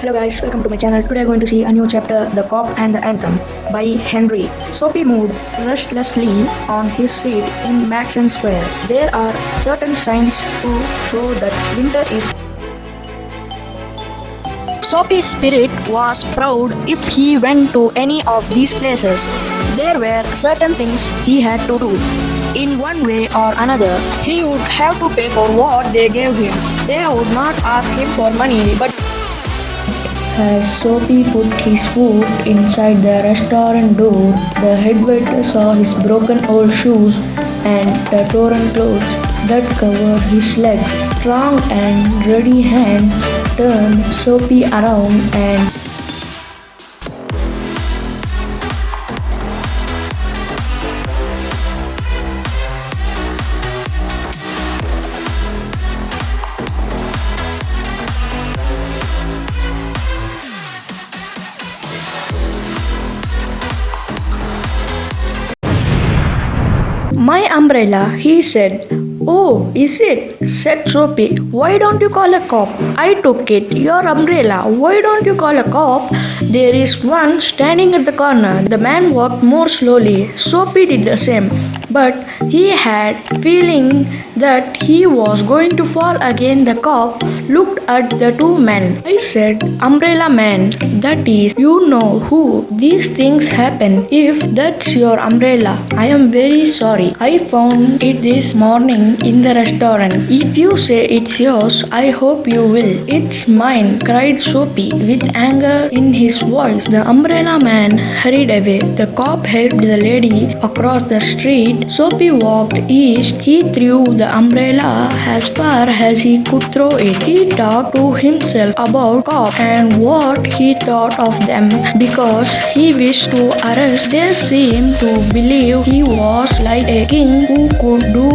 Hello guys, welcome to my channel. Today I'm going to see a new chapter, The Cop and the Anthem by Henry. Soapy moved restlessly on his seat in Madison Square. There are certain signs to show that winter is. Soapy's spirit was proud if he went to any of these places. There were certain things he had to do. In one way or another, he would have to pay for what they gave him. They would not ask him for money, but as Soapy put his foot inside the restaurant door, the head waiter saw his broken old shoes and the torn clothes that covered his legs. Strong and ready hands turned Soapy around and "My umbrella," he said. "Oh, is it?" said Soapy. "Why don't you call a cop?" "I took it. Your umbrella. Why don't you call a cop?" "There is one standing at the corner." The man walked more slowly. Soapy did the same, but he had feeling that he was going to fall again. The cop looked at the two men. "I said, umbrella man, that is, you know who. These things happen. If that's your umbrella, I am very sorry. I found it this morning in the restaurant. If you say it's yours, I hope you will." "It's mine," cried Soapy with anger in his voice. The umbrella man hurried away. The cop helped the lady across the street. Soapy walked east. He threw the umbrella as far as he could throw it. He talked to himself about cop and what he thought of them because he wished to arrest. They seemed to believe he was like a king who could do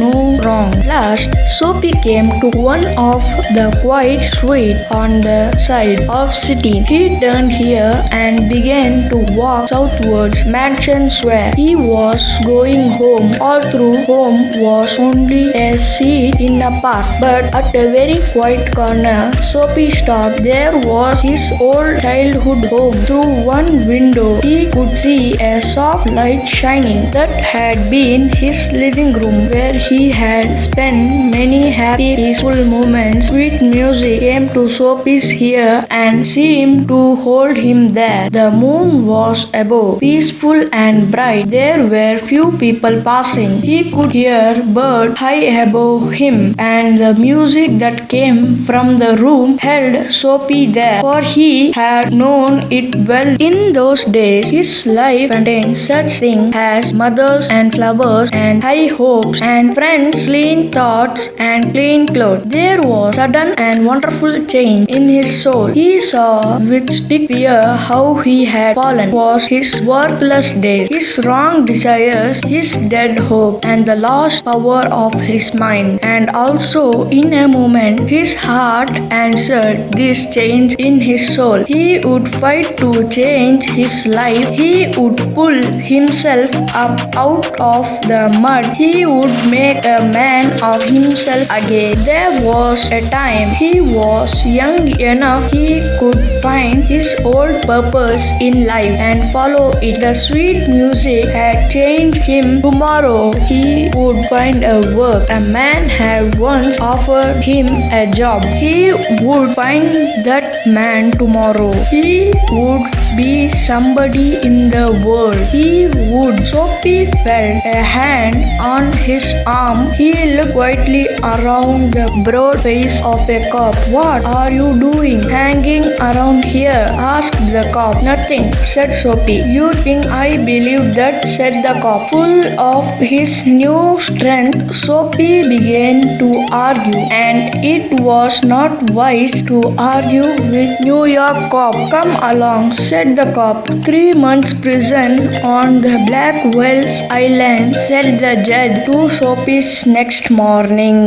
no wrong. Last, Soapy came to one of the quiet streets on the side of city. He turned here and began to walk southwards Madison Square. He was going home. All through home was only a seat in a park, but at a very quiet corner, Soapy stopped. There was his old childhood home. Through one window, he could see a soft light shining. That had been his living room, where he had spent many happy, peaceful moments. Sweet music came to Soapy's ear and seemed to hold him there. The moon was above, peaceful and bright. There were few people passing. He could hear birds high above him, and the music that came from the room held Soapy there, for he had known it well. In those days, his life contained such things as mothers and flowers and high hopes and friends, clean thoughts and clean clothes. There was sudden and wonderful change in his soul. He saw with deep fear how he had fallen. It was his worthless days, his wrong desires, his dead hope, and the lost power of his mind. And also, in a moment, his heart answered this change in his soul. He would fight to change his life. He would pull himself up out of the mud. He would make a man of himself again. There was a time he was young enough he could find his old purpose in life and follow it. The sweet music had changed him. Tomorrow he would find a work. A man had once offered him a job. He would find that man tomorrow. He would be somebody in the world. He would. Soapy felt a hand on his arm. He looked quietly around the broad face of a cop. "What are you doing hanging around here?" asked the cop. "Nothing," said Soapy. "You think I believe that?" said the cop. Full of his new strength, Soapy began to argue, and it was not wise to argue with New York cop. "Come along," said the cop. "3 months prison on the Black Wells Island," said the judge to Soapy's next morning.